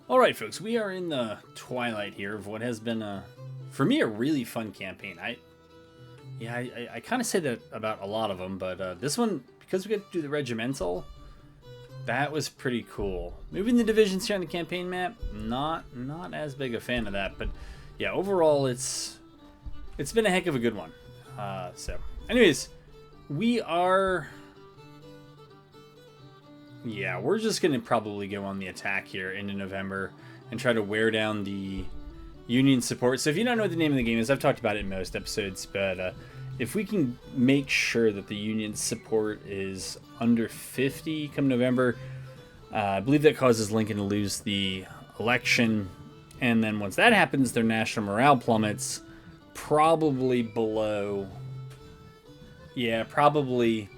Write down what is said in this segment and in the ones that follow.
All right, folks, we are in the twilight here of what has been for me, a really fun campaign. I kind of say that about a lot of them, but this one, because we get to do the regimental, that was pretty cool. Moving the divisions here on the campaign map, not as big a fan of that, but yeah, overall, it's been a heck of a good one. Anyways, we are. Yeah, we're just going to probably go on the attack here into November and try to wear down the Union support. So if you don't know what the name of the game is, I've talked about it in most episodes, but if we can make sure that the Union support is under 50 come November, I believe that causes Lincoln to lose the election. And then once that happens, their national morale plummets probably below... Yeah, probably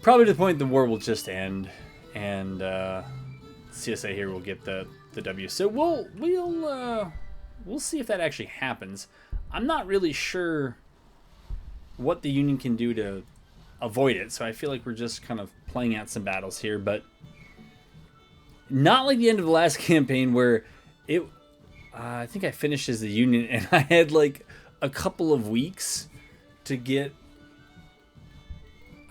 to the point the war will just end, and CSA here will get the W. So we'll see if that actually happens. I'm not really sure what the Union can do to avoid it, so I feel like we're just kind of playing out some battles here, but not like the end of the last campaign where it. I think I finished as the Union, and I had like a couple of weeks to get.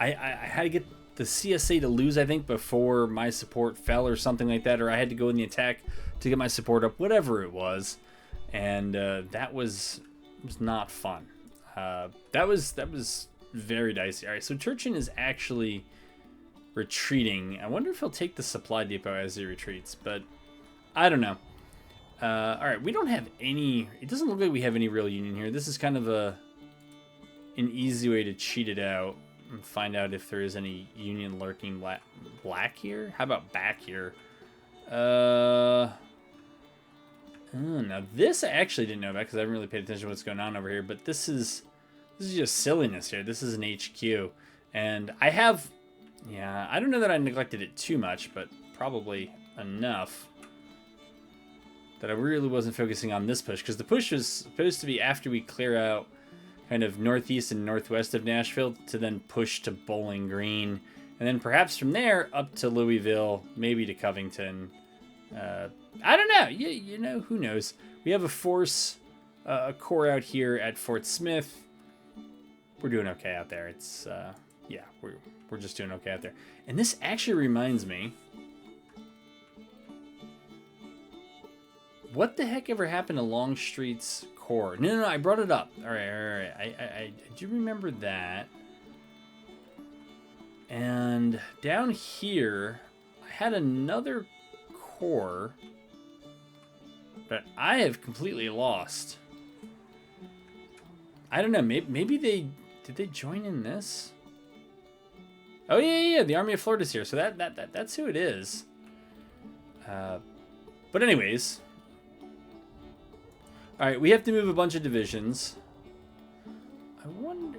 I had to get the CSA to lose, I think, before my support fell or something like that, or I had to go in the attack to get my support up, whatever it was, and that was not fun. That was very dicey. All right, so Turchin is actually retreating. I wonder if he'll take the supply depot as he retreats, but I don't know. All right, we don't have any. It doesn't look like we have any real Union here. This is kind of an easy way to cheat it out and find out if there is any Union lurking black here. How about back here? Now this I actually didn't know about because I haven't really paid attention to what's going on over here. But this is just silliness here. This is an HQ, and I have, yeah, I don't know that I neglected it too much, but probably enough that I really wasn't focusing on this push, because the push was supposed to be after we clear out kind of northeast and northwest of Nashville to then push to Bowling Green, and then perhaps from there up to Louisville, maybe to Covington. I don't know. You know, who knows? We have a force, a corps out here at Fort Smith. We're doing okay out there. It's yeah, we're just doing okay out there. And this actually reminds me, what the heck ever happened to Longstreet's corps? No, I brought it up. All right. I do remember that. And down here, I had another corps, but I have completely lost. I don't know. Maybe did they join in this? Oh yeah. The Army of Florida's here, so that's who it is. But anyways. All right, we have to move a bunch of divisions. I wonder.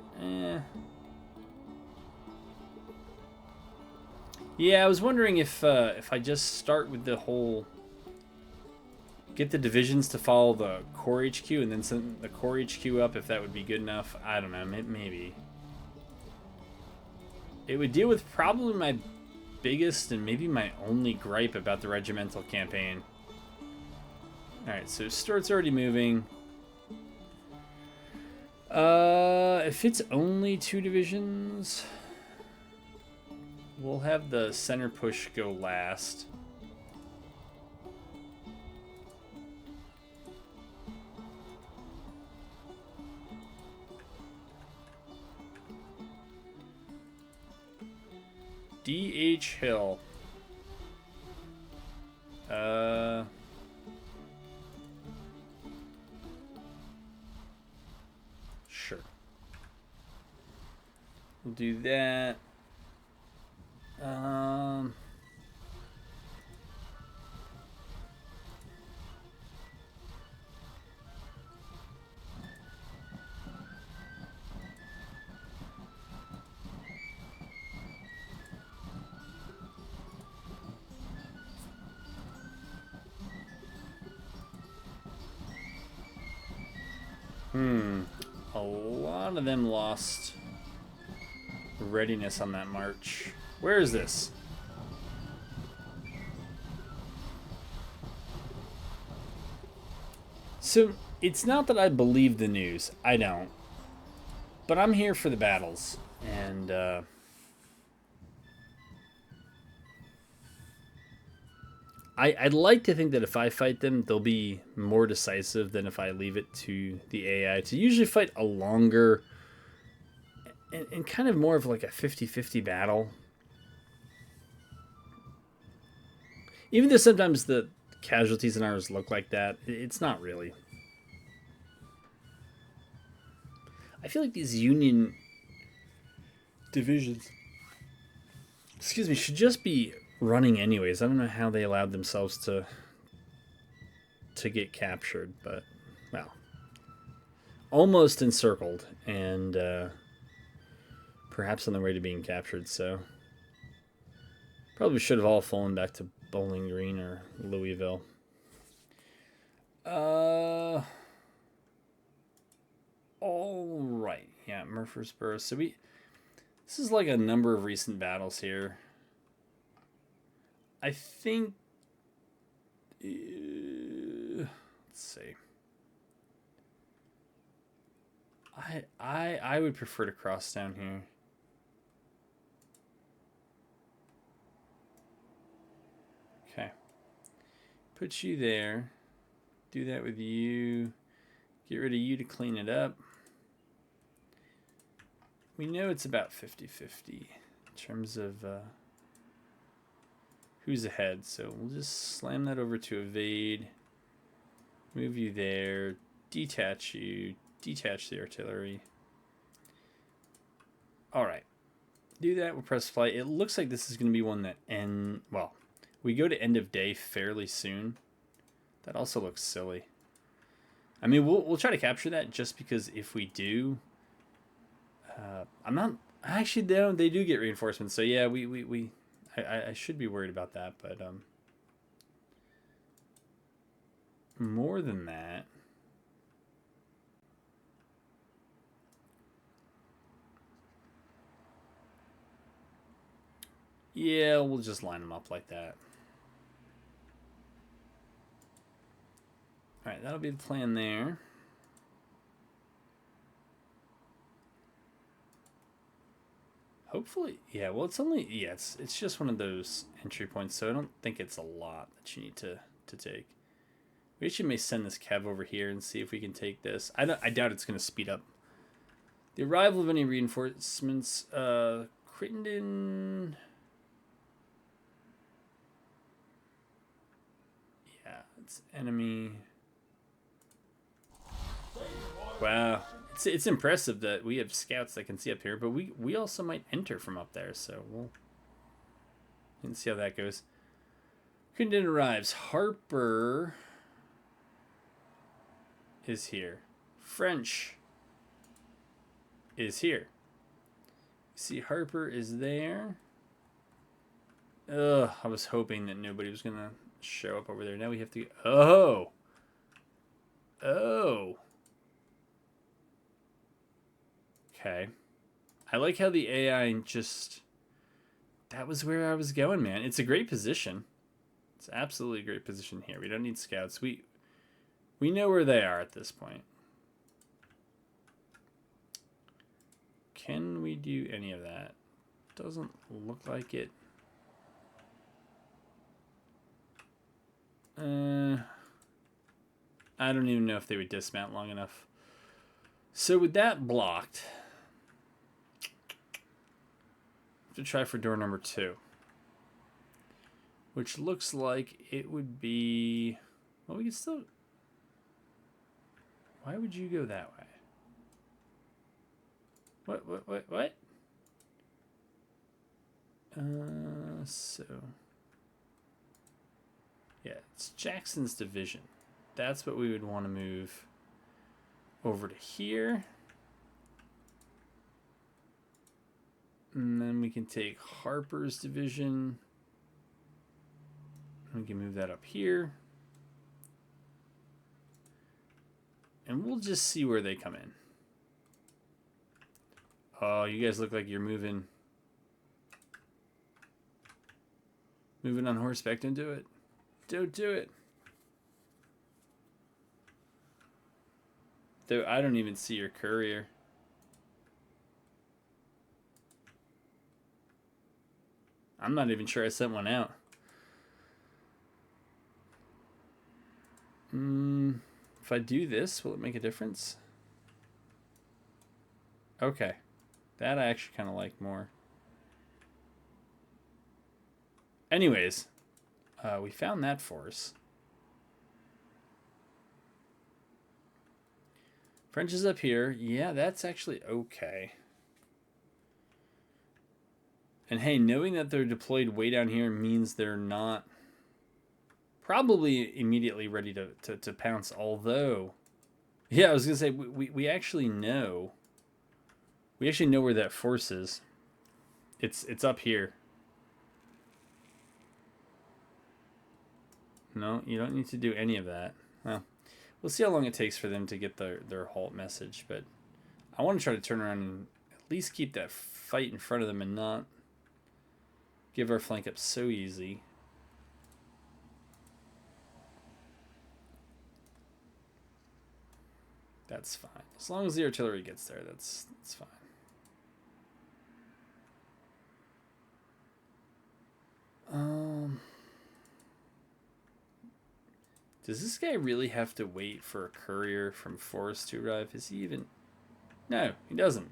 Yeah, I was wondering if I just start with the whole, get the divisions to follow the core HQ and then send the core HQ up, if that would be good enough. I don't know, maybe. It would deal with probably my biggest and maybe my only gripe about the regimental campaign. Alright, so Stuart's already moving. If it's only 2 divisions, we'll have the center push go last. D.H. Hill. Sure. We'll do that. A lot of them lost readiness on that march. Where is this? So it's not that I believe the news. I don't. But I'm here for the battles. And I'd like to think that if I fight them, they'll be more decisive than if I leave it to the AI to usually fight a longer and kind of more of like a 50-50 battle. Even though sometimes the casualties in ours look like that, it's not really. I feel like these Union divisions, excuse me, should just be running anyways. I don't know how they allowed themselves to get captured, but well, almost encircled and perhaps on their way to being captured. So probably should have all fallen back to Bowling Green or Louisville. All right, yeah, Murfreesboro. So this is like a number of recent battles here. I think. Let's see. I would prefer to cross down here. Okay. Put you there. Do that with you. Get rid of you to clean it up. We know it's about 50-50 in terms of who's ahead. So we'll just slam that over to evade. Move you there. Detach you. Detach the artillery. All right. Do that. We'll press flight. It looks like this is going to be one that well, we go to end of day fairly soon. That also looks silly. I mean, we'll try to capture that just because if we do, I'm not actually they do get reinforcements. So yeah, I should be worried about that, but more than that. Yeah, we'll just line them up like that. All right, that'll be the plan there. Hopefully, yeah. Well, it's just one of those entry points, so I don't think it's a lot that you need to take. We actually may send this cav over here and see if we can take this. I doubt it's going to speed up the arrival of any reinforcements. Crittenden. Yeah, it's enemy. Wow, it's impressive that we have scouts that can see up here, but we also might enter from up there, so we'll see how that goes. Crittenden arrives. Harper is here. French is here. See, Harper is there. Ugh, I was hoping that nobody was gonna show up over there. Now we have to. Oh. Okay. I like how the AI just. That was where I was going, man. It's a great position. It's absolutely a great position here. We don't need scouts. We know where they are at this point. Can we do any of that? Doesn't look like it. I don't even know if they would dismount long enough. So with that blocked, to try for door number 2, which looks like it would be. Well, we could still. Why would you go that way? What? So. Yeah, it's Jackson's division. That's what we would want to move over to here. And then we can take Harper's division. We can move that up here. And we'll just see where they come in. Oh, you guys look like you're moving on horseback. Don't do it. Don't do it. Though I don't even see your courier. I'm not even sure I sent one out. If I do this, will it make a difference? Okay. That I actually kind of like more. Anyways, we found that force. French is up here. Yeah, that's actually okay. And hey, knowing that they're deployed way down here means they're not probably immediately ready to pounce. Although, yeah, I was going to say, we actually know. We actually know where that force is. It's up here. No, you don't need to do any of that. Well, we'll see how long it takes for them to get their halt message. But I want to try to turn around and at least keep that fight in front of them and not give our flank up so easy. That's fine. As long as the artillery gets there, that's fine. Does this guy really have to wait for a courier from Forest to arrive? Is he even... No, he doesn't.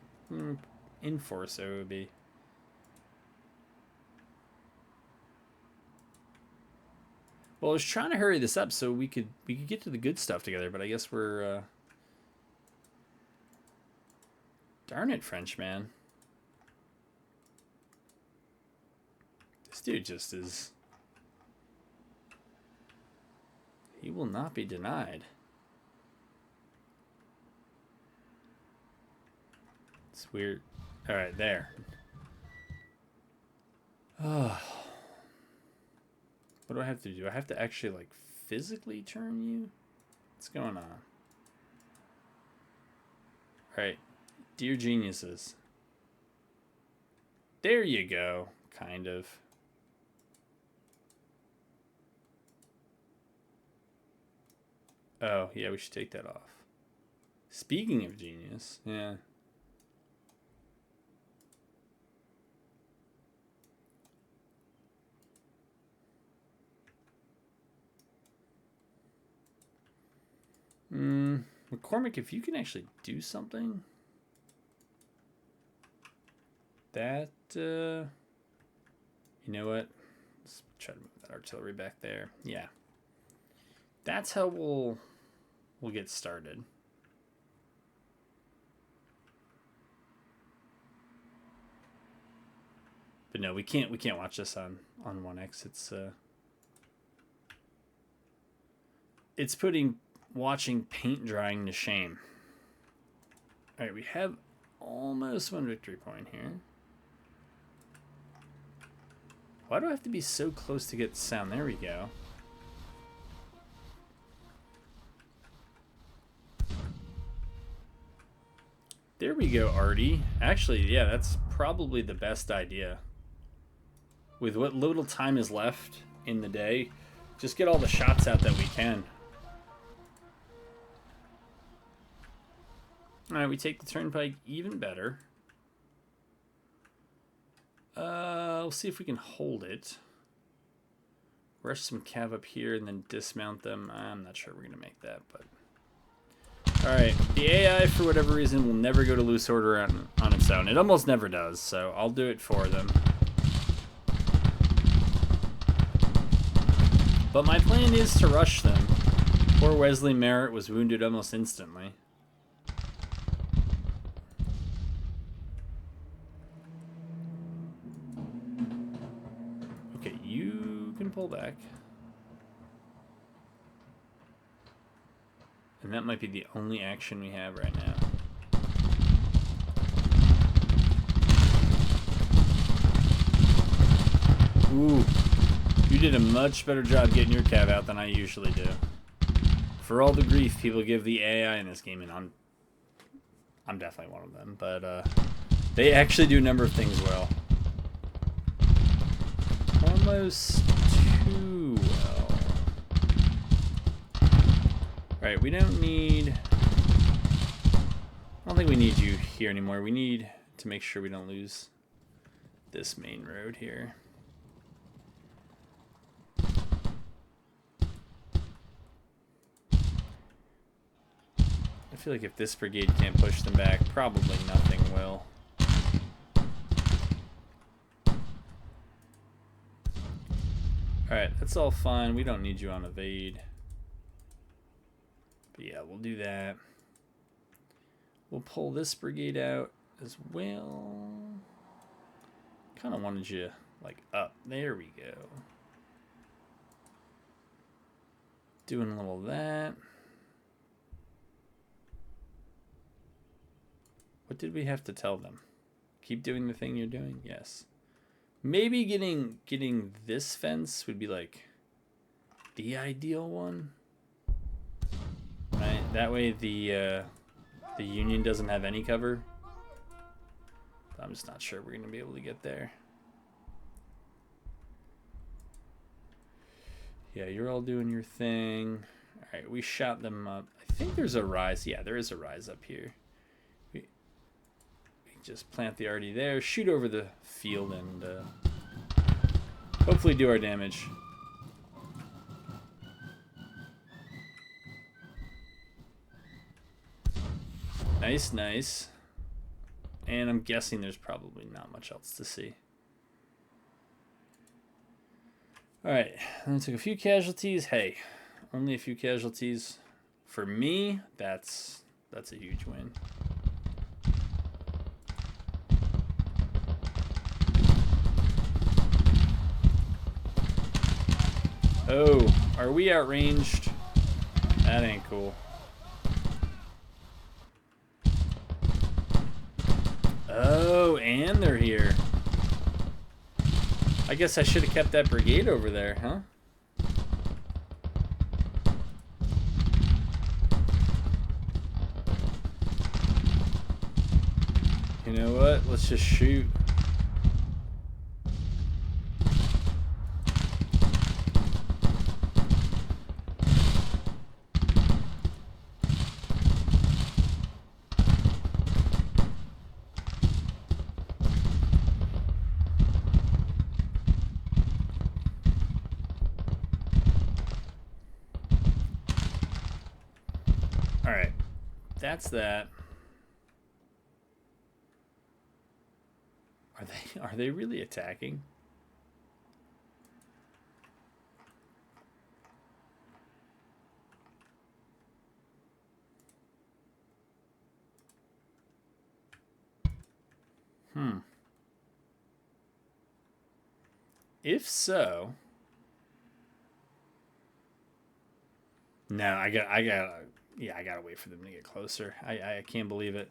In Force OOB. Well, I was trying to hurry this up so we could get to the good stuff together, but I guess we're... Darn it, French man. This dude just is... He will not be denied. It's weird. All right, there. Oh. What do I have to do? I have to actually, like, physically turn you? What's going on? All right. Dear geniuses. There you go. Kind of. Oh, yeah, we should take that off. Speaking of genius, yeah. McCormick, if you can actually do something, that, you know what? Let's try to move that artillery back there. Yeah. That's how we'll get started. But no, we can't watch this on 1X. It's putting watching paint drying to shame. All right, we have almost one victory point here. Why do I have to be so close to get sound? There we go. There we go, Artie. Actually, yeah, that's probably the best idea. With what little time is left in the day, just get all the shots out that we can. Alright, we take the turnpike even better. We'll see if we can hold it. Rush some cav up here and then dismount them. I'm not sure we're going to make that, but... Alright, the AI, for whatever reason, will never go to loose order on its own. It almost never does, so I'll do it for them. But my plan is to rush them. Poor Wesley Merritt was wounded almost instantly. Okay, you can pull back. And that might be the only action we have right now. Ooh. You did a much better job getting your cav out than I usually do. For all the grief people give the AI in this game, and I'm definitely one of them, but they actually do a number of things well. Almost too well. Alright, we don't need don't think we need you here anymore. We need to make sure we don't lose this main road here. I feel like if this brigade can't push them back, probably nothing will. Alright, that's all fine. We don't need you on evade. But yeah, we'll do that. We'll pull this brigade out as well. Kind of wanted you, like, up. There we go. Doing a little of that. What did we have to tell them? Keep doing the thing you're doing? Yes. Maybe getting this fence would be like the ideal one. Right? That way the Union doesn't have any cover. But I'm just not sure we're gonna be able to get there. Yeah, you're all doing your thing. Alright, we shot them up. I think there's a rise. Yeah, there is a rise up here. Just plant the RD there, shoot over the field, and hopefully do our damage. Nice, nice. And I'm guessing there's probably not much else to see. Alright, I took a few casualties. Hey, only a few casualties. For me, that's a huge win. Oh, are we outranged? That ain't cool. Oh, and they're here. I guess I should have kept that brigade over there, huh? You know what? Let's just shoot. Alright, that's that. Are they really attacking? If so, no, I gotta wait for them to get closer. I can't believe it.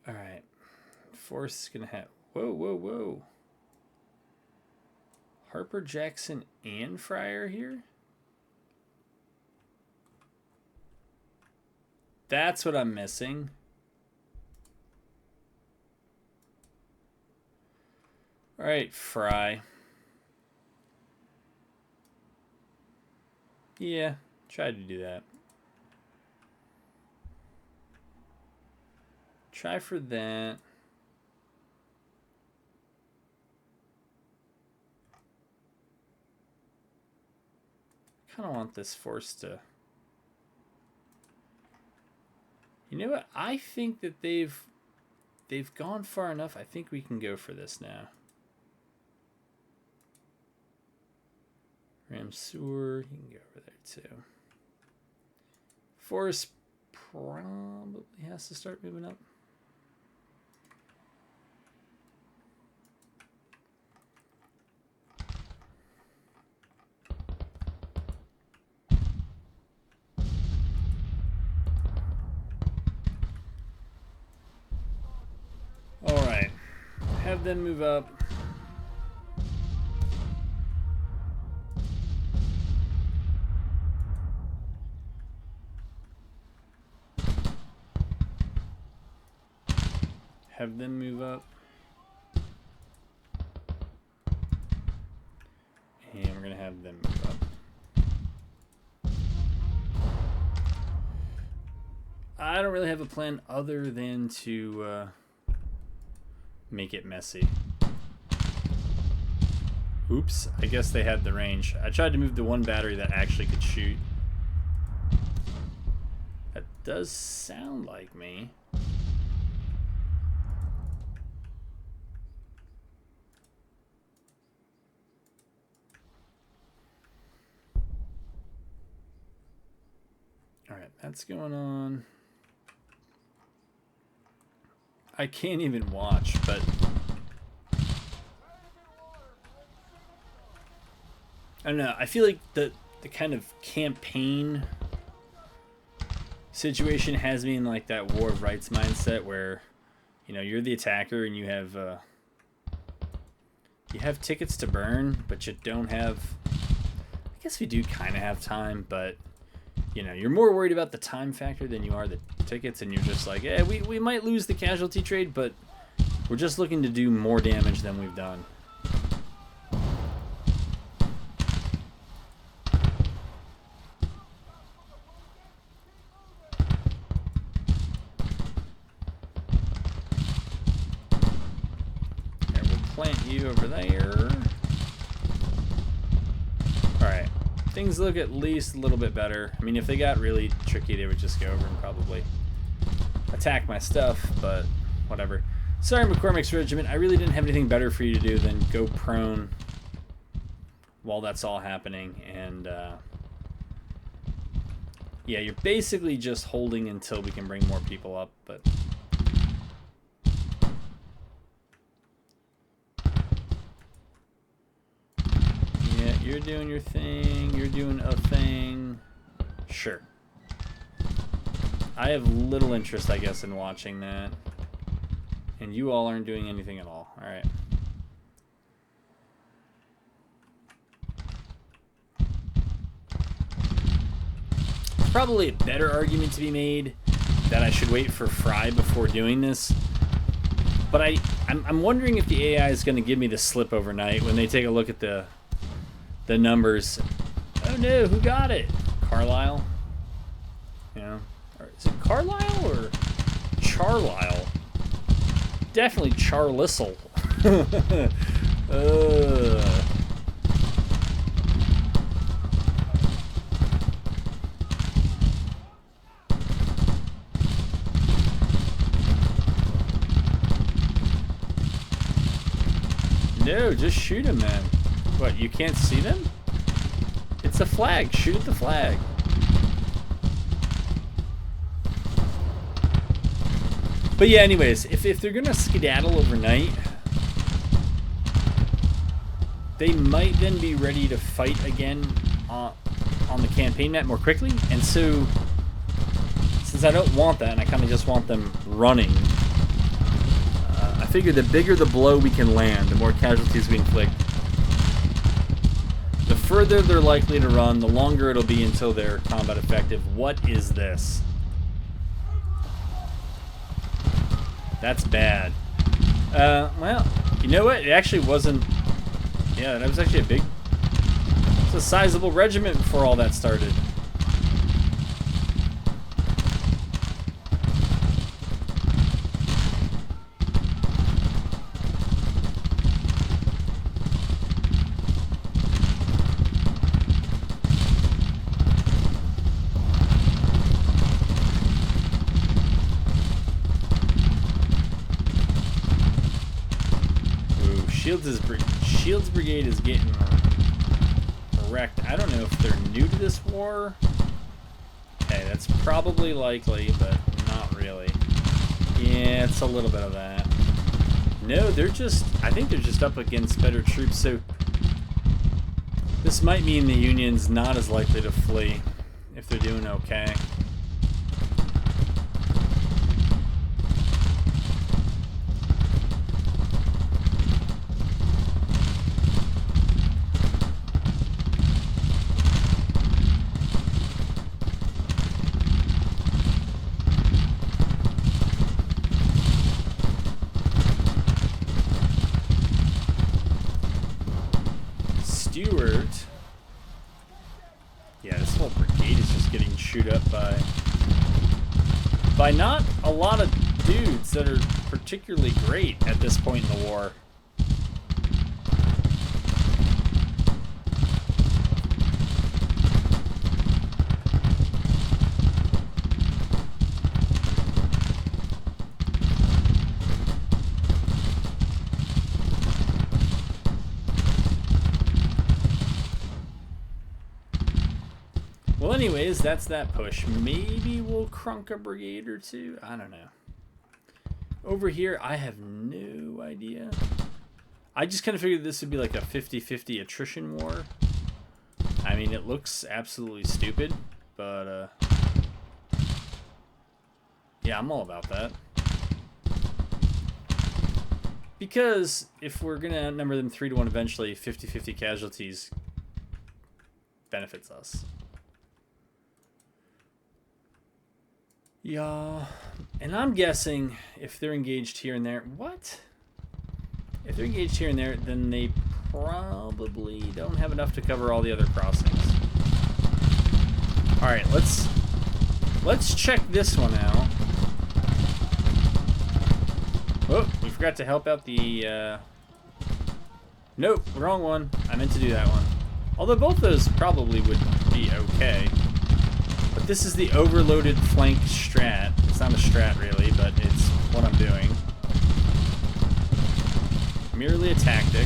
All right, Force is gonna have. Whoa. Harper, Jackson, and Fryer here. That's what I'm missing. All right, Fry. Yeah, try to do that. Try for that. Kind of want this force to... You know what? I think that they've gone far enough. I think we can go for this now. Ramsur, you can go over there too. Force probably has to start moving up. All right, have them move up. Have them move up. And we're going to have them move up. I don't really have a plan other than to make it messy. Oops, I guess they had the range. I tried to move the one battery that actually could shoot. That does sound like me. Alright, that's going on. I can't even watch, but I don't know. I feel like the kind of campaign situation has me in like that war of rights mindset where, you know, you're the attacker and you have tickets to burn, but you don't have. I guess we do kind of have time, but you know, you're more worried about the time factor than you are the tickets, and you're just like, yeah, we might lose the casualty trade, but we're just looking to do more damage than we've done. Here, we'll plant you over there. Alright. Things look at least a little bit better. I mean, if they got really tricky, they would just go over and probably attack my stuff, but whatever. Sorry, McCormick's Regiment. I really didn't have anything better for you to do than go prone while that's all happening. And, yeah, you're basically just holding until we can bring more people up, but you're doing your thing. You're doing a thing. Sure. I have little interest, I guess, in watching that. And you all aren't doing anything at all. Alright. There's probably a better argument to be made that I should wait for Fry before doing this. But I'm wondering if the AI is going to give me the slip overnight when they take a look at the numbers. Oh no, who got it? Carlisle? Yeah. Or is it Carlisle or Charlisle? Definitely Charlisle. No, just shoot him, man. What, you can't see them? It's a flag. Shoot at the flag. But yeah, anyways, if they're going to skedaddle overnight, they might then be ready to fight again on the campaign map more quickly. And so, since I don't want that, and I kind of just want them running, I figure the bigger the blow we can land, the more casualties we inflict. The further they're likely to run, the longer it'll be until they're combat effective. What is this? That's bad. Well, you know what? It actually wasn't. Yeah, that was actually it was a sizable regiment before all that started. Shields Brigade is getting wrecked. I don't know if they're new to this war. Okay, that's probably likely, but not really. Yeah, it's a little bit of that. No, I think they're just up against better troops, so this might mean the Union's not as likely to flee if they're doing okay. Yeah, this whole brigade is just getting chewed up by by not a lot of dudes that are particularly great at this point in the war. Well, anyways, that's that push. Maybe we'll crunk a brigade or two. I don't know. Over here, I have no idea. I just kind of figured this would be like a 50-50 attrition war. I mean, it looks absolutely stupid, but yeah, I'm all about that. Because if we're going to outnumber them 3-1 eventually, 50-50 casualties benefits us. Yeah, and I'm guessing if they're engaged here and there, what? If they're engaged here and there, then they probably don't have enough to cover all the other crossings. All right, let's check this one out. Oh, we forgot to help out the. Nope, wrong one. I meant to do that one. Although both those probably would be okay. But this is the overloaded flank strat. It's not a strat really, but it's what I'm doing. Merely a tactic.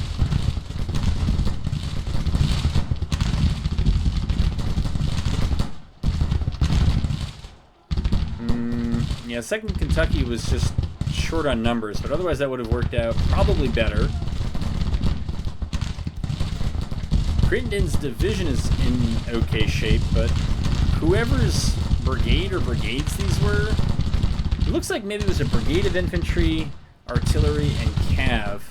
Yeah, 2nd Kentucky was just short on numbers, but otherwise that would have worked out probably better. Crittenden's division is in okay shape, but whoever's brigade or brigades these were, it looks like maybe it was a brigade of infantry, artillery, and cav.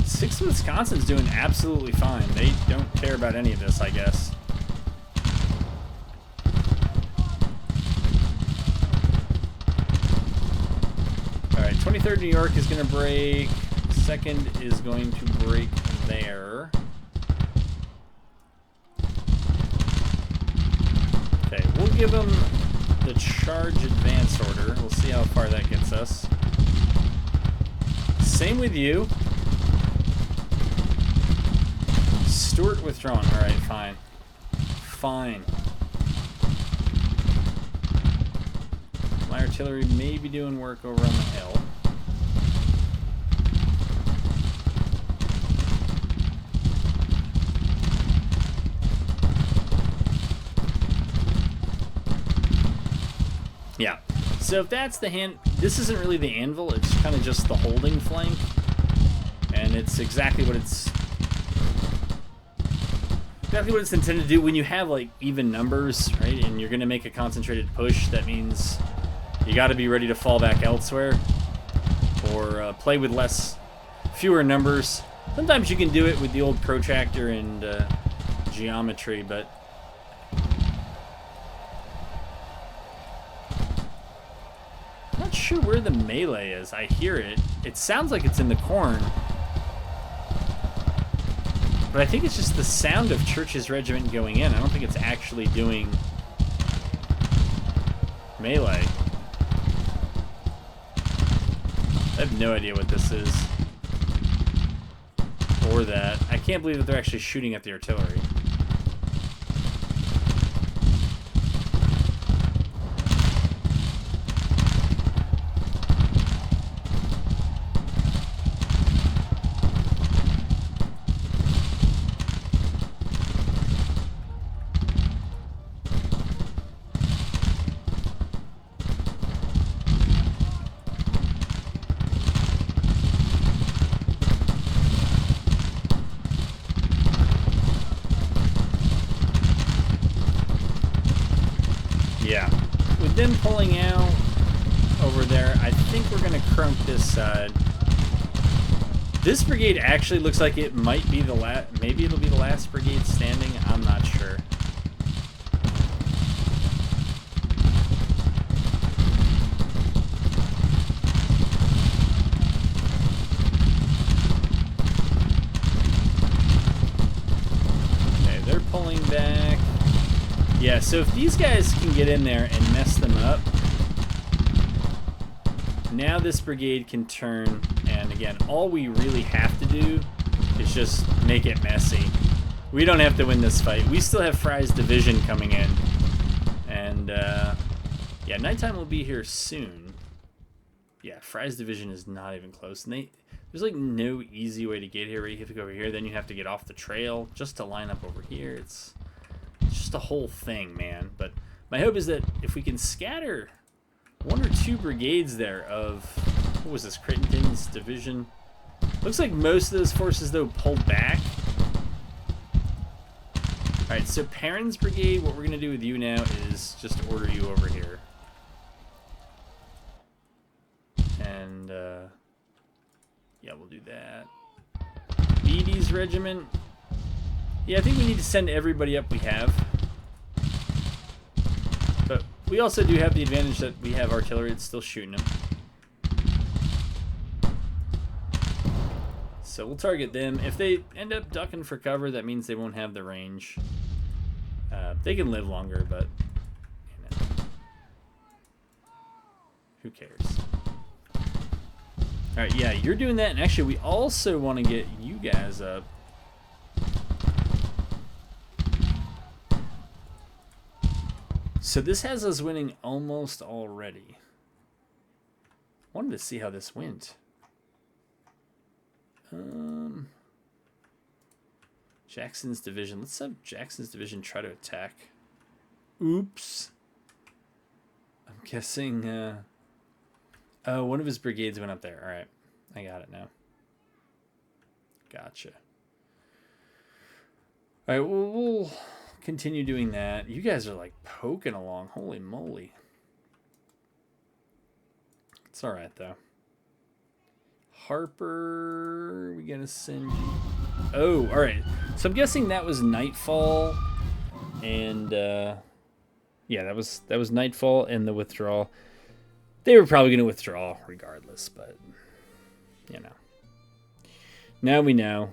Sixth Wisconsin's doing absolutely fine. They don't care about any of this, I guess. Alright, 23rd New York is going to break. 2nd is going to break there. Okay, we'll give them the charge advance order. We'll see how far that gets us. Same with you. Stuart withdrawn. Alright, fine. Fine. My artillery may be doing work over on the hill. Yeah. So if that's the hand, this isn't really the anvil, it's kind of just the holding flank. And it's exactly what it's intended to do when you have like even numbers, right? And you're going to make a concentrated push. That means you got to be ready to fall back elsewhere or play with fewer numbers. Sometimes you can do it with the old protractor and geometry, but I'm not sure where the melee is. I hear it. It sounds like it's in the corn. But I think it's just the sound of Church's regiment going in. I don't think it's actually doing melee. I have no idea what this is. Or that. I can't believe that they're actually shooting at the artillery. Yeah. With them pulling out over there, I think we're going to crunk this side. This brigade actually looks like it might be the last... Maybe it'll be the last brigade standing. I'm not sure. Yeah, so if these guys can get in there and mess them up, now this brigade can turn, and again, all we really have to do is just make it messy. We don't have to win this fight. We still have Fry's division coming in. And, yeah, nighttime will be here soon. Yeah, Fry's division is not even close. And there's, like, no easy way to get here. You have to go over here, then you have to get off the trail just to line up over here. It's just a whole thing, man. But my hope is that if we can scatter 1 or 2 brigades there of, what was this, Crittenden's division? Looks like most of those forces, though, pulled back. Alright, so Perrin's brigade, what we're going to do with you now is just order you over here. And, yeah, we'll do that. Beatty's regiment. Yeah, I think we need to send everybody up we have. But we also do have the advantage that we have artillery that's still shooting them. So we'll target them. If they end up ducking for cover, that means they won't have the range. They can live longer, but you know, who cares? Alright, yeah, you're doing that. And actually, we also want to get you guys up. So this has us winning almost already. Wanted to see how this went. Jackson's division. Let's have Jackson's division try to attack. Oops. I'm guessing, oh, one of his brigades went up there. All right. I got it now. Gotcha. All right, well, we'll continue doing that. You guys are, like, poking along. Holy moly. It's all right, though. Harper, we gotta send you. Oh, all right. So I'm guessing that was Nightfall, and yeah, that was Nightfall and the withdrawal. They were probably gonna withdraw regardless, but you know. Now we know.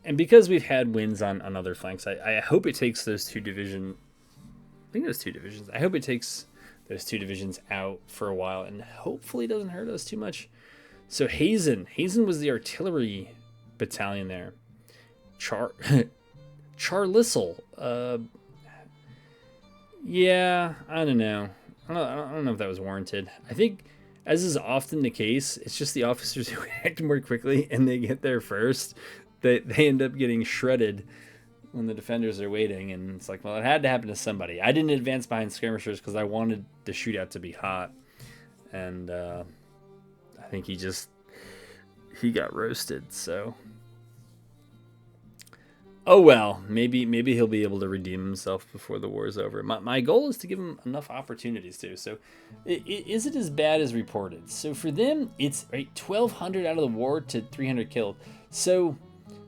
And because we've had wins on other flanks, I hope it takes those 2 divisions. I think those 2 divisions. I hope it takes those 2 divisions out for a while, and hopefully doesn't hurt us too much. So Hazen was the artillery battalion there. Charlissel. Yeah, I don't know. I don't know if that was warranted. I think, as is often the case, it's just the officers who act more quickly and they get there first. They end up getting shredded when the defenders are waiting, and it's like, well, it had to happen to somebody. I didn't advance behind skirmishers because I wanted the shootout to be hot, and I think he got roasted. So, oh well, maybe he'll be able to redeem himself before the war is over. My goal is to give him enough opportunities to. So, is it as bad as reported? So for them, it's right 1,200 out of the war to 300 killed. So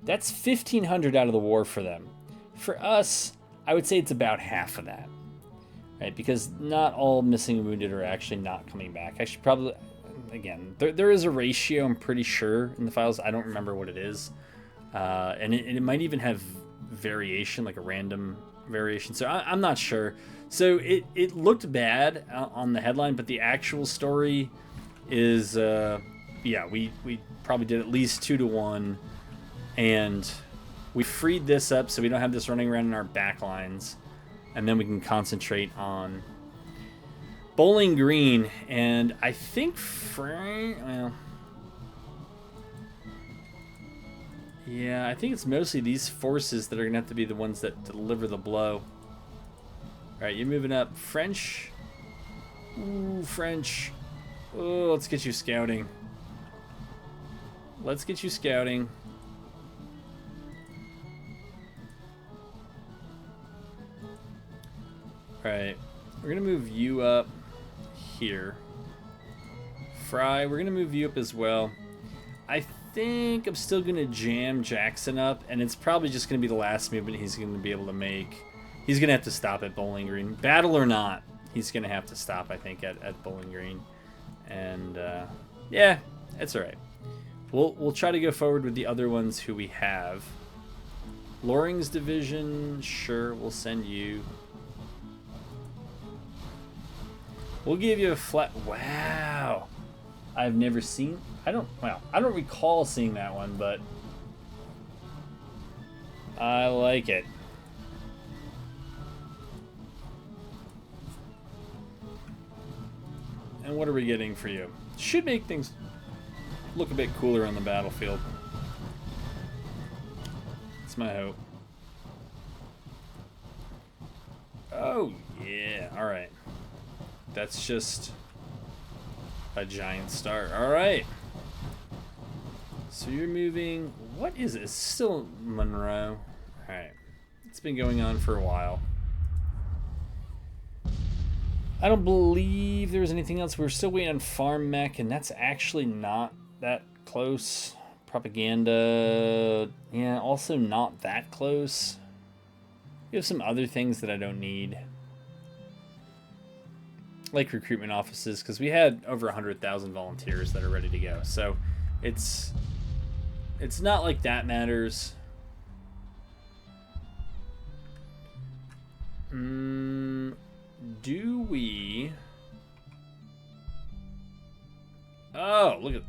that's 1,500 out of the war for them. For us, I would say it's about half of that, right? Because not all missing and wounded are actually not coming back. Actually, probably, again, there is a ratio, I'm pretty sure, in the files. I don't remember what it is. And it might even have variation, like a random variation. So I'm not sure. So it looked bad on the headline, but the actual story is, yeah, we probably did at least 2-to-1, and we freed this up so we don't have this running around in our back lines, and then we can concentrate on Bowling Green. And I think well, yeah, I think it's mostly these forces that are gonna have to be the ones that deliver the blow. All right, you're moving up. French. Ooh, French. Oh, let's get you scouting. Let's get you scouting. Alright, we're going to move you up here. Fry, we're going to move you up as well. I think I'm still going to jam Jackson up, and it's probably just going to be the last movement he's going to be able to make. He's going to have to stop at Bowling Green. Battle or not, he's going to have to stop, I think, at Bowling Green. And, yeah, it's alright. We'll try to go forward with the other ones who we have. Loring's division, sure, we'll send you. We'll give you a flat. Wow, I've never seen. I don't recall seeing that one, but I like it. And what are we getting for you? Should make things look a bit cooler on the battlefield. That's my hope. Oh, yeah. All right. That's just a giant star. All right. So you're moving. What is it? It's still Monroe. All right. It's been going on for a while. I don't believe there was anything else. We're still waiting on Farm Mech, and that's actually not that close. Propaganda, yeah, also not that close. We have some other things that I don't need. Like recruitment offices, because we had over 100,000 volunteers that are ready to go. So it's not like that matters. Do we... Oh, look at...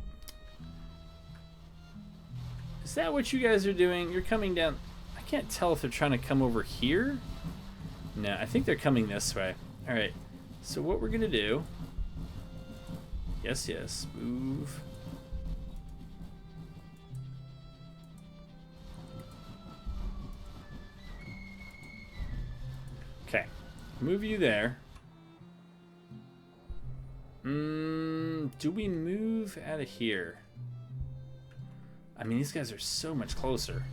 Is that what you guys are doing? You're coming down... I can't tell if they're trying to come over here. No, I think they're coming this way. Alright, so what we're going to do... Yes, yes, move... Okay, move you there. Do we move out of here? I mean, these guys are so much closer.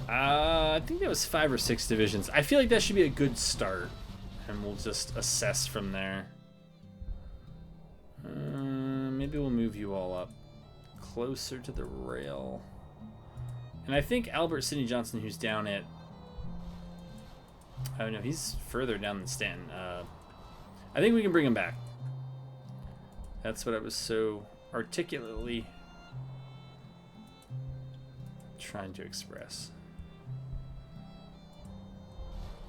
I think that was 5 or 6 divisions. I feel like that should be a good start. And we'll just assess from there. Maybe we'll move you all up closer to the rail. And I think Albert Sidney Johnson, who's down at... Oh no, he's further down than Stanton. I think we can bring him back. That's what I was so articulately trying to express.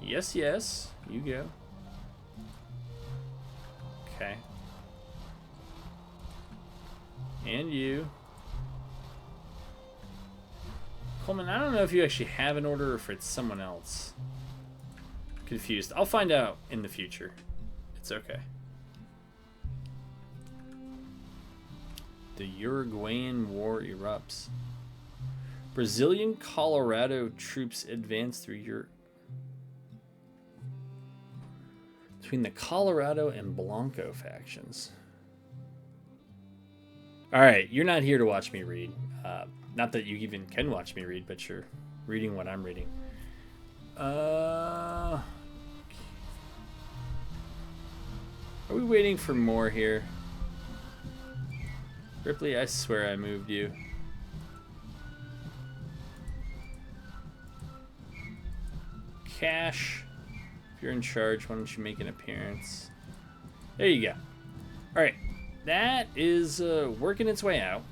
Yes, yes, you go. Okay. And you. Coleman, I don't know if you actually have an order or if it's someone else. Confused. I'll find out in the future. It's okay. The Uruguayan War erupts. Brazilian Colorado troops advance through Europe. Between the Colorado and Blanco factions. Alright, you're not here to watch me read. Not that you even can watch me read, but you're reading what I'm reading. Are we waiting for more here? Ripley, I swear I moved you. Cash. If you're in charge, why don't you make an appearance? There you go. Alright. That is working its way out.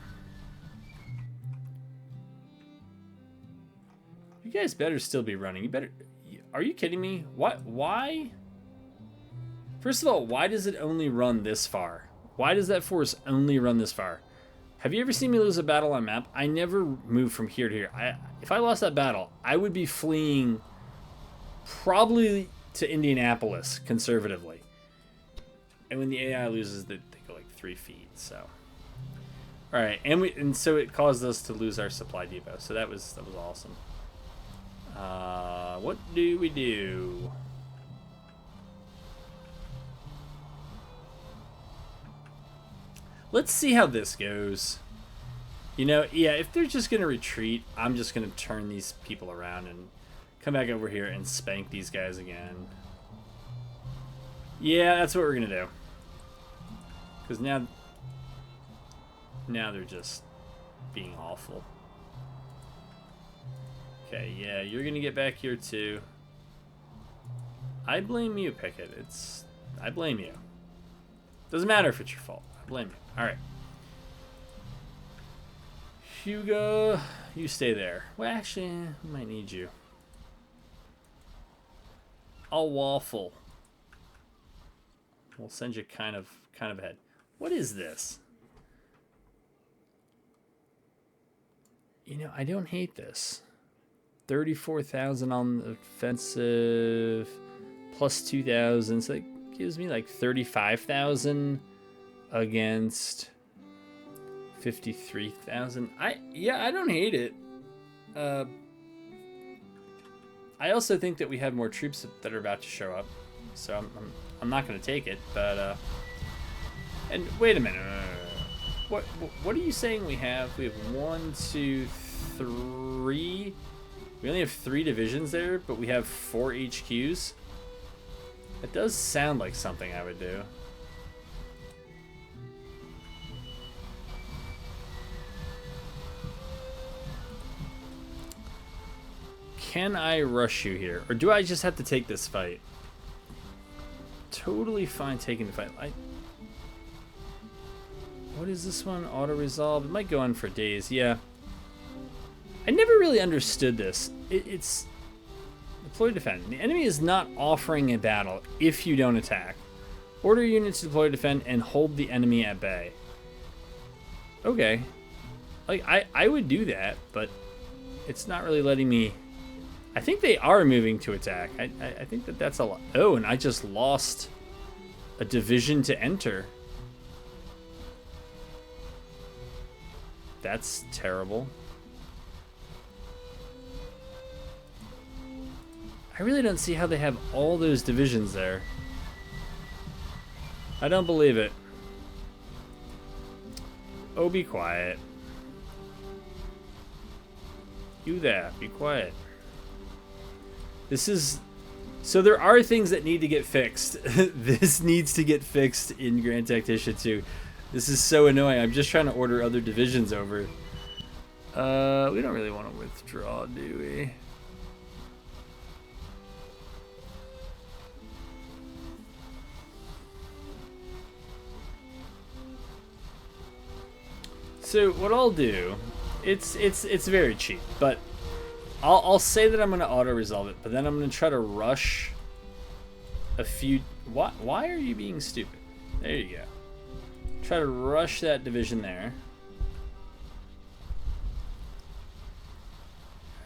You guys better still be running. You better... Are you kidding me? What? Why? First of all, why does it only run this far? Why does that force only run this far? Have you ever seen me lose a battle on map? I never move from here to here. If I lost that battle, I would be fleeing probably to Indianapolis, conservatively. And when the AI loses, they go like 3 feet, so... Alright, and so it caused us to lose our supply depot, so that was awesome. What do we do? Let's see how this goes. You know, yeah, if they're just going to retreat, I'm just going to turn these people around and come back over here and spank these guys again. Yeah, that's what we're going to do. Because now they're just being awful. Okay, yeah, you're gonna get back here too. I blame you, Pickett. I blame you. Doesn't matter if it's your fault. I blame you. Alright. Hugo, you stay there. Well, actually, we might need you. I'll waffle. We'll send you kind of ahead. What is this? You know, I don't hate this. 34,000 on the offensive, plus 2,000, so that gives me like 35,000 against 53,000. I don't hate it. I also think that we have more troops that are about to show up, so I'm not going to take it. But and wait a minute, what are you saying we have? We have 1, 2, 3. We only have 3 divisions there, but we have 4 HQs. That does sound like something I would do. Can I rush you here? Or do I just have to take this fight? Totally fine taking the fight. What is this one? Auto-resolve? It might go on for days. Yeah. I never really understood this. It's... Deploy defend. The enemy is not offering a battle if you don't attack. Order units to deploy defend and hold the enemy at bay. Okay. Like, I would do that, but it's not really letting me... I think they are moving to attack. I think that's a lot. Oh, and I just lost a division to enter. That's terrible. I really don't see how they have all those divisions there. I don't believe it. Oh, be quiet. You there, be quiet. This is... So there are things that need to get fixed. This needs to get fixed in Grand Tactician 2. This is so annoying. I'm just trying to order other divisions over. We don't really want to withdraw, do we? So what I'll do, it's very cheap, but I'll say that I'm going to auto-resolve it, but then I'm going to try to rush a few... Why are you being stupid? There you go. Try to rush that division there.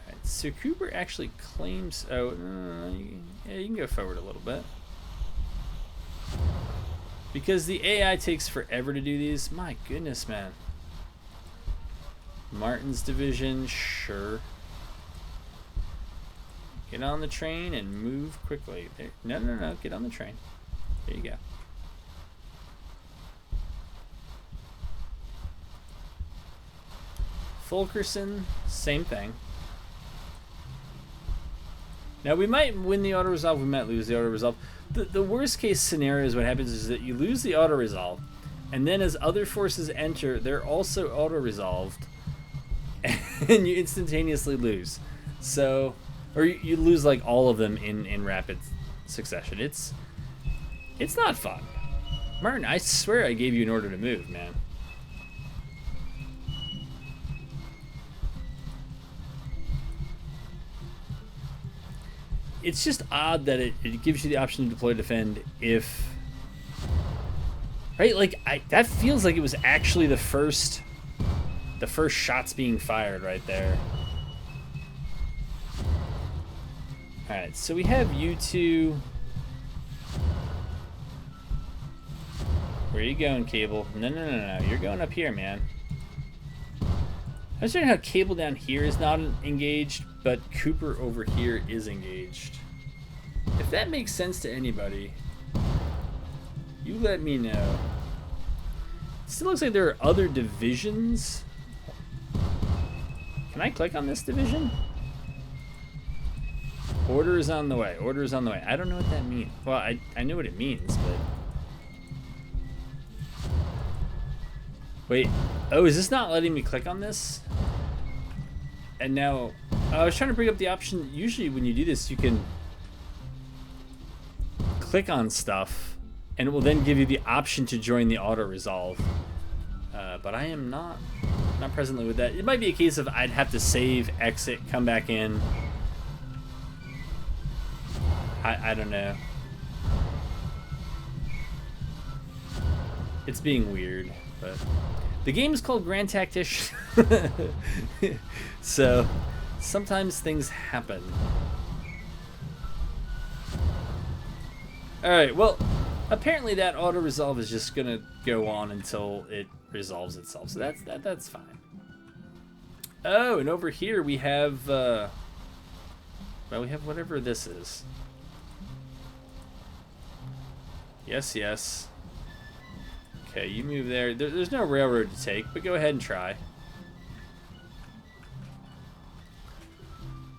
Alright, so Cooper actually claims... Oh, yeah, you can go forward a little bit. Because the AI takes forever to do these. My goodness, man. Martin's division, sure. Get on the train and move quickly. There. No. Get on the train. There you go. Fulkerson, same thing. Now, we might win the auto-resolve. We might lose the auto-resolve. The worst case scenario is what happens is that you lose the auto-resolve, and then as other forces enter, they're also auto-resolved, and you instantaneously lose. So... Or you lose like all of them in rapid succession. It's not fun. Martin, I swear I gave you an order to move, man. It's just odd that it gives you the option to deploy defend if... Right? Like, that feels like it was actually the first shots being fired right there. Alright, so we have you two. Where are you going, Cable? No. You're going up here, man. I was wondering how Cable down here is not engaged, but Cooper over here is engaged. If that makes sense to anybody, you let me know. It still looks like there are other divisions. Can I click on this division? Order is on the way. Order is on the way. I don't know what that means. Well, I know what it means, but... Wait. Oh, is this not letting me click on this? And now, I was trying to bring up the option. Usually when you do this, you can click on stuff and it will then give you the option to join the auto resolve. But I am not presently with that. It might be a case of I'd have to save, exit, come back in. I don't know. It's being weird, but the game is called Grand Tactician. So sometimes things happen. Alright, well, apparently that auto resolve is just gonna go on until it resolves itself. So that's fine. Oh, and over here we have well, we have whatever this is. Yes, yes. Okay, you move there. There's no railroad to take, but go ahead and try.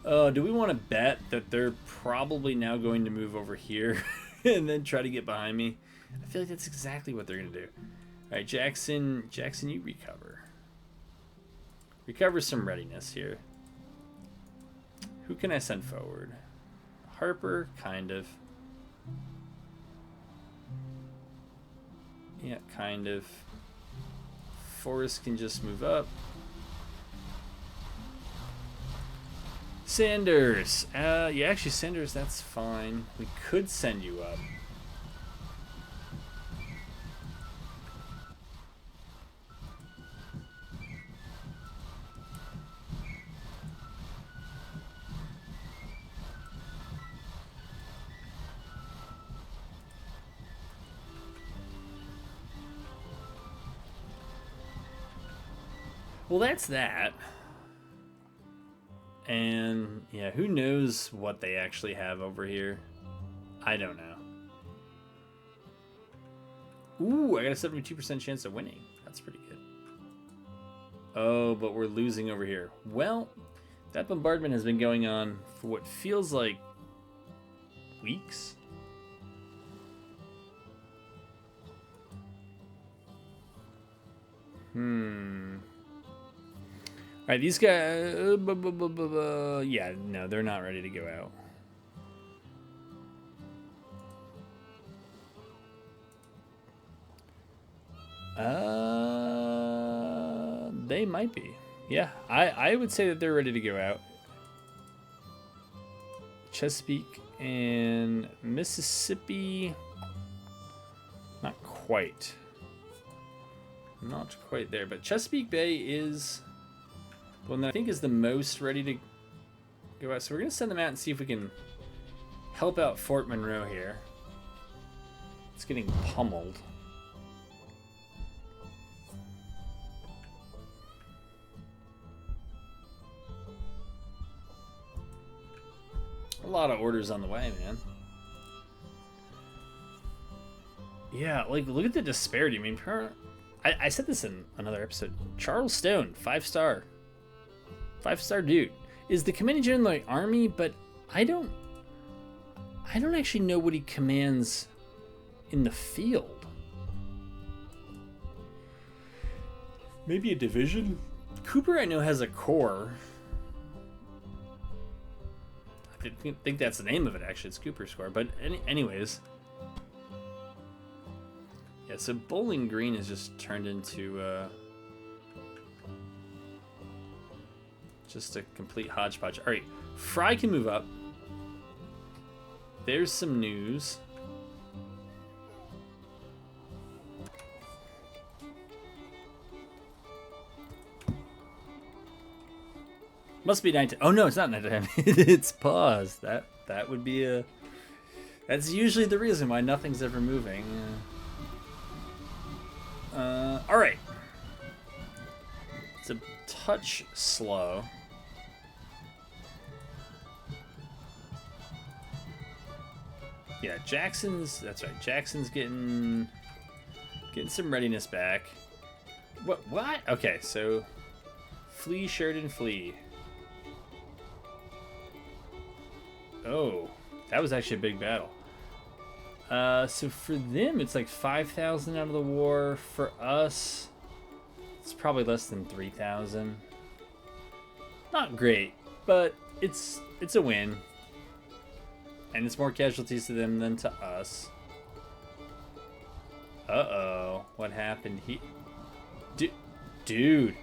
Do we want to bet that they're probably now going to move over here and then try to get behind me? I feel like that's exactly what they're going to do. All right, Jackson, you recover. Recover some readiness here. Who can I send forward? Harper, kind of. Yeah, kind of. Forrest can just move up. Sanders. Yeah, actually, Sanders, that's fine. We could send you up. Well, that's that. And, yeah, who knows what they actually have over here? I don't know. Ooh, I got a 72% chance of winning. That's pretty good. Oh, but we're losing over here. Well, that bombardment has been going on for what feels like weeks. All right, these guys, yeah, no, they're not ready to go out. They might be. Yeah, I would say that they're ready to go out. Chesapeake and Mississippi, not quite. Not quite there, but Chesapeake Bay is one that I think is the most ready to go out. So we're going to send them out and see if we can help out Fort Monroe here. It's getting pummeled. A lot of orders on the way, man. Yeah, like, look at the disparity. I mean, I said this in another episode. Charles Stone, 5-star. 5-star dude. Is the commanding general of the army, but I don't actually know what he commands in the field. Maybe a division? Cooper, I know, has a corps. I think that's the name of it, actually. It's Cooper's Corps. But anyways. Yeah, so Bowling Green is just turned into just a complete hodgepodge. All right, Fry can move up. There's some news. Must be 19. Oh no, it's not 19. It's paused. That would be a. That's usually the reason why nothing's ever moving. All right. It's a touch slow. Yeah, Jackson's. That's right. Jackson's getting some readiness back. What? Okay, so flee, Sheridan, flee. Oh, that was actually a big battle. So for them, it's like 5,000 out of the war. For us, It's probably less than 3,000. Not great, but it's a win. And it's more casualties to them than to us. Uh-oh. What happened? Dude.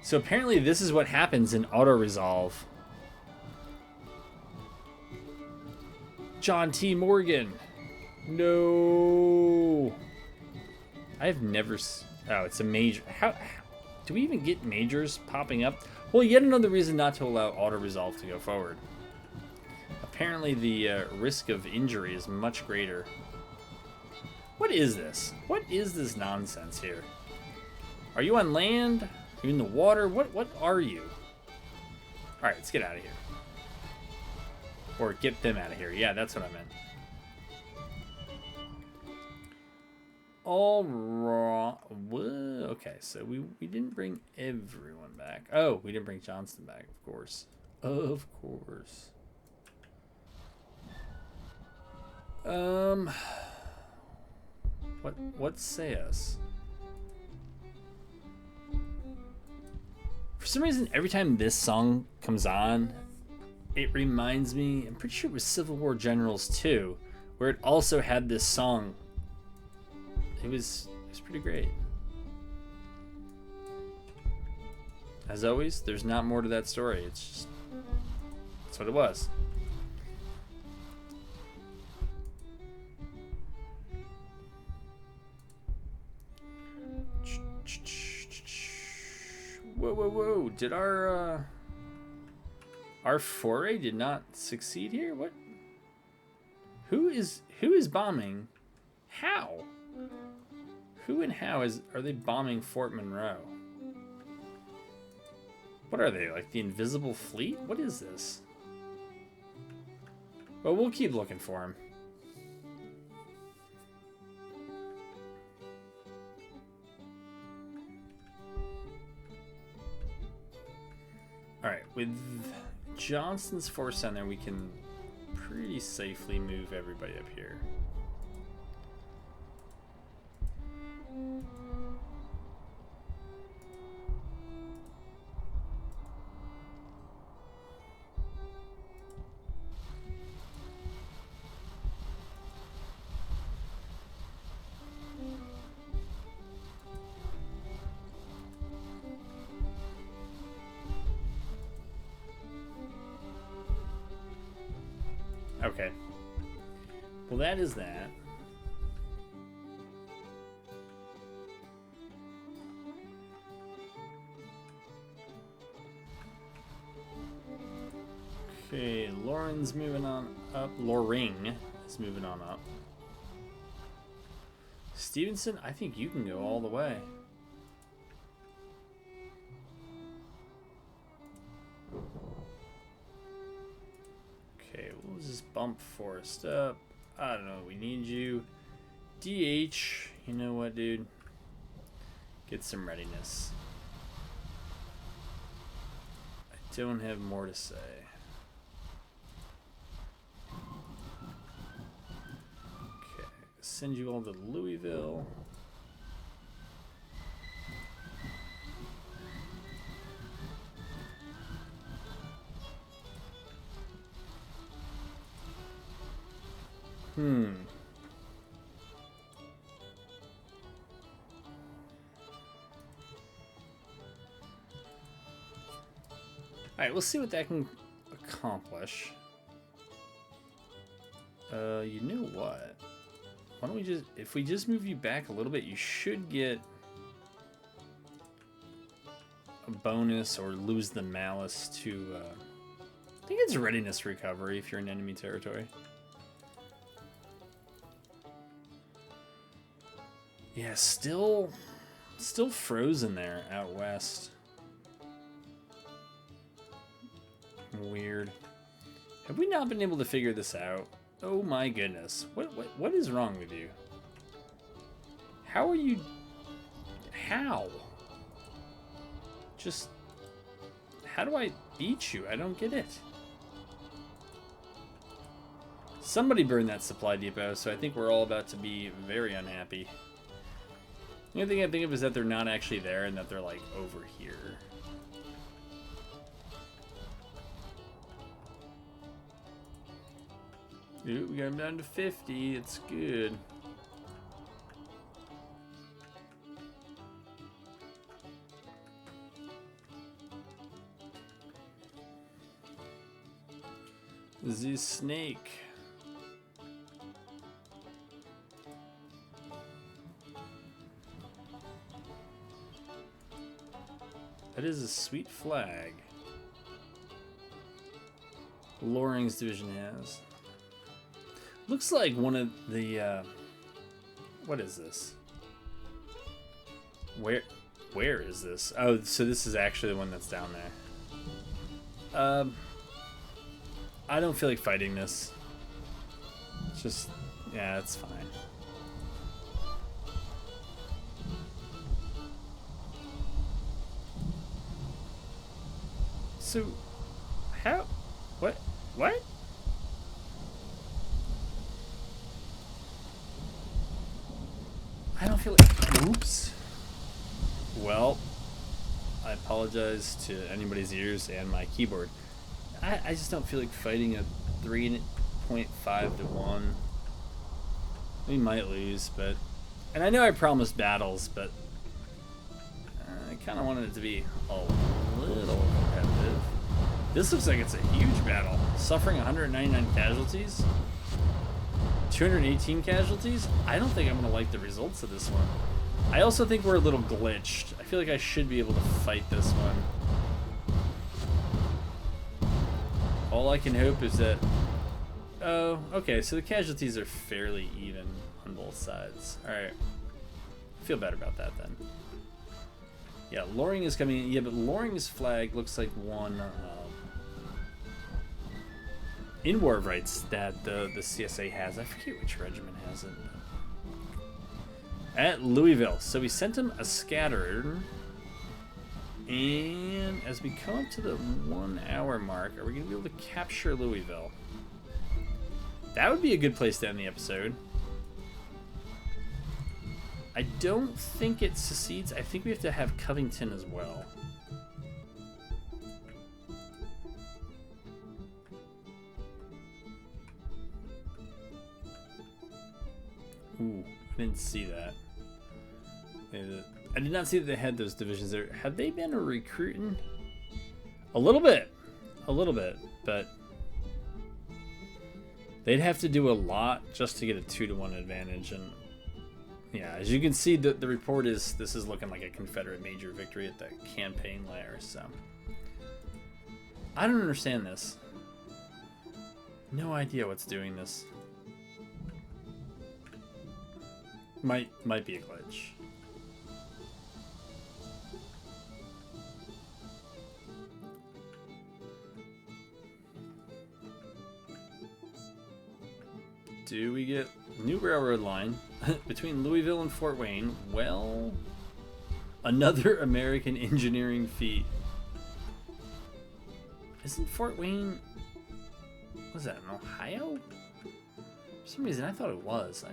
So apparently this is what happens in auto-resolve. John T. Morgan. No. I've never... Oh, it's a major. How do we even get majors popping up? Well, yet another reason not to allow auto-resolve to go forward. Apparently the risk of injury is much greater. What is this? What is this nonsense here? Are you on land? Are you in the water? What are you? Alright, let's get out of here. Or get them out of here. Yeah, that's what I meant. All right. Okay, so we didn't bring everyone back. Oh, we didn't bring Johnston back, of course. Of course. What say us? For some reason, every time this song comes on, it reminds me, I'm pretty sure it was Civil War Generals 2, where it also had this song. It was pretty great. As always, there's not more to that story. It's just, that's what it was. Whoa. Did our foray did not succeed here? What? Who is bombing? How? Who and how are they bombing Fort Monroe? What are they, like the Invisible Fleet? What is this? Well, we'll keep looking for him. Alright, with Johnston's force down there, we can pretty safely move everybody up here. Okay. Well, that is that. Okay, Lauren's moving on up. Loring is moving on up. Stevenson, I think you can go all the way. Okay, we'll just bump Forrest up. I don't know, we need you. DH, you know what, dude? Get some readiness. I don't have more to say. Okay, send you all to Louisville. Alright, we'll see what that can accomplish. You know what? Why don't we just, if we just move you back a little bit, you should get a bonus or lose the malice to, I think it's readiness recovery if you're in enemy territory. Yeah, still frozen there out west. Weird. Have we not been able to figure this out? Oh my goodness. What is wrong with you? How are you... How? Just... How do I beat you? I don't get it. Somebody burned that supply depot, so I think we're all about to be very unhappy. The only thing I think of is that they're not actually there and that they're like over here. Ooh, we got him down to 50. It's good. The snake. That is a sweet flag. Loring's division has. Looks like one of the, what is this? Where is this? Oh, so this is actually the one that's down there. I don't feel like fighting this. It's just, yeah, it's fine. So, how, what? I don't feel like, oops. Well, I apologize to anybody's ears and my keyboard. I just don't feel like fighting a 3.5 to 1. We might lose, but... And I know I promised battles, but... I kind of wanted it to be a little competitive. This looks like it's a huge battle. Suffering 199 casualties. 218 casualties? I don't think I'm going to like the results of this one. I also think we're a little glitched. I feel like I should be able to fight this one. All I can hope is that... Oh, okay, so the casualties are fairly even on both sides. Alright. Feel better about that then. Yeah, Loring is coming in. Yeah, but Loring's flag looks like one in war of rights that the CSA has. I forget which regiment has it. At Louisville. So we sent him a scattered. And as we come up to the 1 hour mark, are we going to be able to capture Louisville? That would be a good place to end the episode. I don't think it secedes. I think we have to have Covington as well. Ooh, I didn't see that. I did not see that they had those divisions there. Have they been recruiting? A little bit, but they'd have to do a lot just to get a 2-to-1 advantage. And yeah, as you can see, the report is this is looking like a Confederate major victory at the campaign layer. So I don't understand this. No idea what's doing this. Might be a glitch. Do we get new railroad line between Louisville and Fort Wayne? Well, another American engineering feat. Isn't Fort Wayne... Was that in Ohio? For some reason, I thought it was.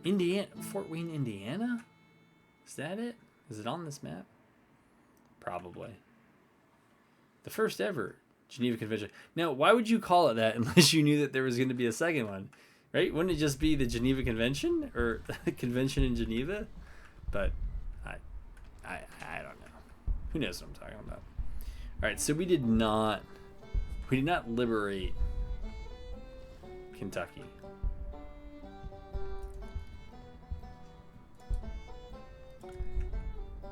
Indiana, Fort Wayne, Indiana? Is that it? Is it on this map? Probably. The first ever Geneva Convention. Now, why would you call it that unless you knew that there was going to be a second one? Right? Wouldn't it just be the Geneva Convention? Or the Convention in Geneva? But I don't know. Who knows what I'm talking about? Alright, so we did not liberate Kentucky.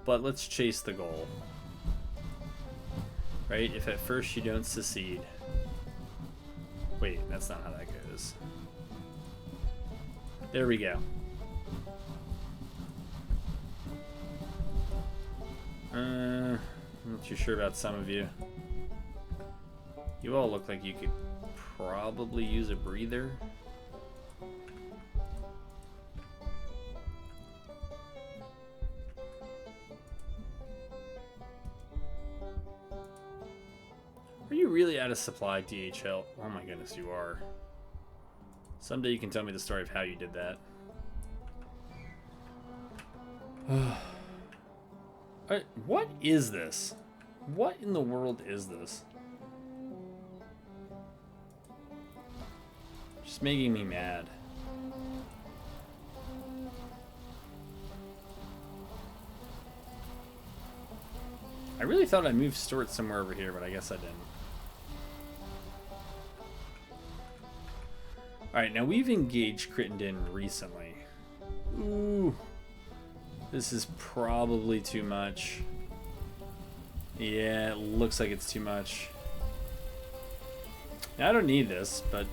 But let's chase the goal. Right? If at first you don't secede. Wait, that's not how that goes. There we go. I'm not too sure about some of you. You all look like you could probably use a breather. Are you really out of supply, DHL? Oh my goodness, you are. Someday you can tell me the story of how you did that. What is this? What in the world is this? Just making me mad. I really thought I moved Stuart somewhere over here, but I guess I didn't. Alright, now we've engaged Crittenden recently. Ooh. This is probably too much. Yeah, it looks like it's too much. Now, I don't need this, but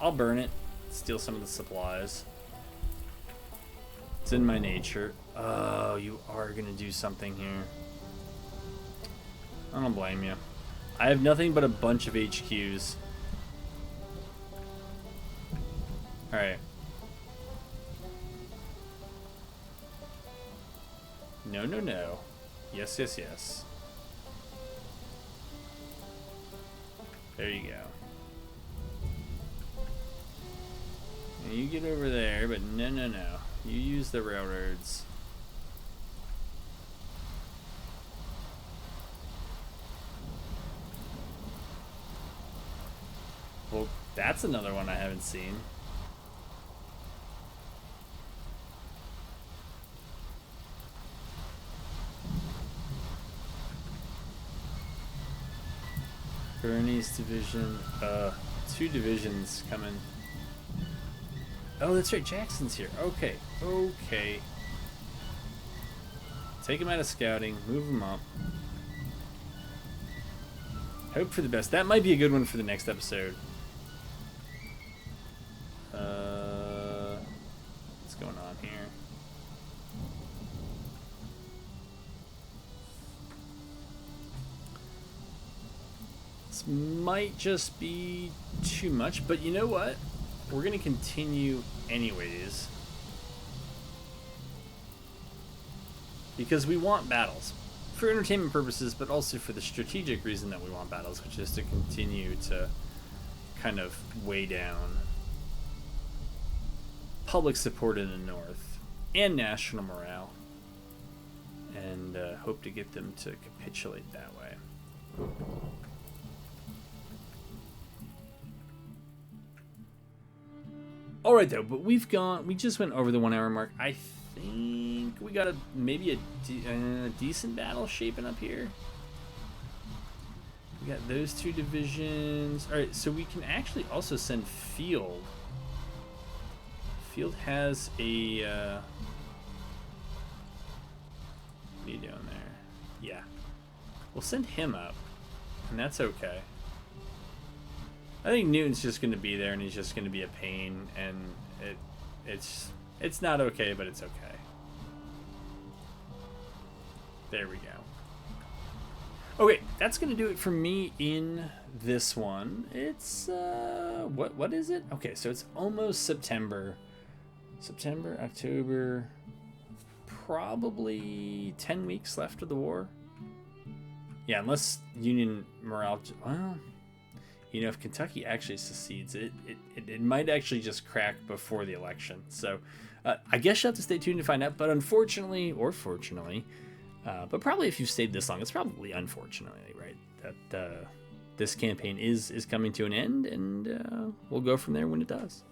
I'll burn it. Steal some of the supplies. It's in my nature. Oh, you are going to do something here. I don't blame you. I have nothing but a bunch of HQs. Alright. No, no, no. Yes, yes, yes. There you go. Now you get over there, but no, no, no. You use the railroads. Well, that's another one I haven't seen. Bernie's division. 2 divisions coming. Oh, that's right. Jackson's here. Okay. Okay. Take him out of scouting. Move him up. Hope for the best. That might be a good one for the next episode. What's going on here? This might just be too much, but you know what? We're going to continue anyways. Because we want battles. For entertainment purposes, but also for the strategic reason that we want battles, which is to continue to kind of weigh down public support in the North and national morale, and hope to get them to capitulate that way. All right, though, but we just went over the 1 hour mark. I think we got maybe a decent battle shaping up here. We got those 2 divisions. All right, so we can actually also send Field. Field has a what are you doing there? Yeah, we'll send him up, and that's okay. I think Newton's just going to be there, and he's just going to be a pain, and it's not okay, but it's okay. There we go. Okay, that's going to do it for me in this one. It's what is it? Okay, so it's almost September. September, October, probably 10 weeks left of the war. Yeah, unless Union morale, well, you know, if Kentucky actually secedes, it might actually just crack before the election. So I guess you'll have to stay tuned to find out. But unfortunately, or fortunately, but probably if you've stayed this long, it's probably unfortunately, right, that this campaign is coming to an end, and we'll go from there when it does.